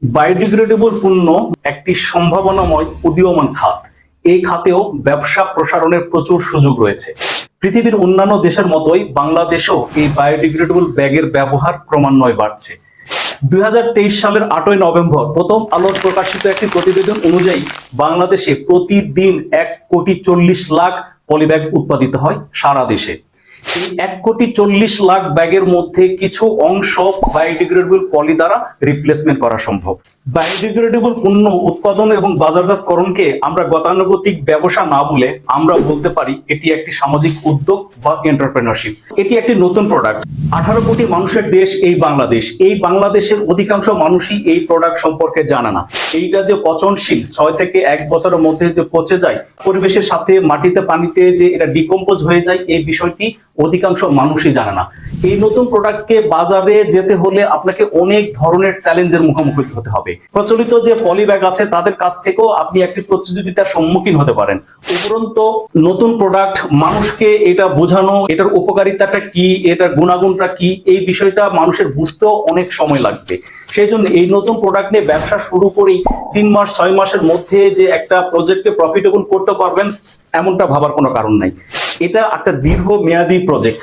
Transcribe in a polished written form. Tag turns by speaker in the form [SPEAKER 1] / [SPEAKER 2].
[SPEAKER 1] Biodegradable পণ্য একটি সম্ভাবনাময় উদীয়মান খাত। এই খাতেও ব্যবসা প্রসারণের প্রচুর সুযোগ রয়েছে। পৃথিবীর অন্যান্য দেশের মতোই বাংলাদেশেও এই বায়োডিগ্রেডেবল ব্যাগের ব্যবহার ক্রমান্বয়ে বাড়ছে। 2023 সালের 8ই নভেম্বর প্রথম আলোর প্রকাশিত একটি প্রতিবেদন অনুযায়ী বাংলাদেশে প্রতিদিন 1,40,00,000 পলিব্যাগ উৎপাদিত হয় সারা দেশে। এই 1,40,00,000 ব্যাগের মধ্যে কিছু অংশ বায়োডিগ্রেডেবল পলি দ্বারা রিপ্লেসমেন্ট করা সম্ভব। বায়োডিগ্রেডেবল পণ্য উৎপাদন এবং বাজারজাতকরণকে আমরা গতানুগতিক ব্যবসা না বলে আমরা বলতে পারি এটি একটি সামাজিক উদ্যোগ বা এন্টারপ্রেনারশিপ। এটি একটি নতুন প্রোডাক্ট। 18 কোটি মানুষের দেশ এই বাংলাদেশ। এই বাংলাদেশের অধিকাংশ মানুষই এই প্রোডাক্ট সম্পর্কে জানে না। এইটা যে পচনশীল, 6 থেকে 1 বছরের মধ্যে যে পচে যায়, পরিবেশের সাথে মাটিতে পানিতে যে এটা ডিকম্পোজ হয়ে যায়, এই বিষয়টি অধিকাংশ মানুষই জানে না। এই নতুন প্রোডাক্টকে বাজারে যেতে হলে আপনাকে অনেক ধরনের চ্যালেঞ্জের মুখোমুখি হতে হবে। প্রচলিত যে পলি ব্যাগ আছে তাদের কাছ থেকেও আপনি একটি প্রতিযোগিতার সম্মুখীন হতে পারেন। উপরন্ত নতুন প্রোডাক্ট মানুষকে এটা বোঝানো, এটার উপকারিতাটা কি, এটার গুণাগুণটা কি, এই বিষয়টা মানুষের বুঝতেও অনেক সময় লাগবে। সেই জন্য এই নতুন প্রোডাক্ট নিয়ে ব্যবসা শুরু করেই 3 মাস 6 মাসের মধ্যে যে একটা প্রজেক্টকে প্রফিটেবল করতে পারবেন এমনটা ভাবার কোনো কারণ নাই। এটা একটা দীর্ঘ মেয়াদী প্রজেক্ট।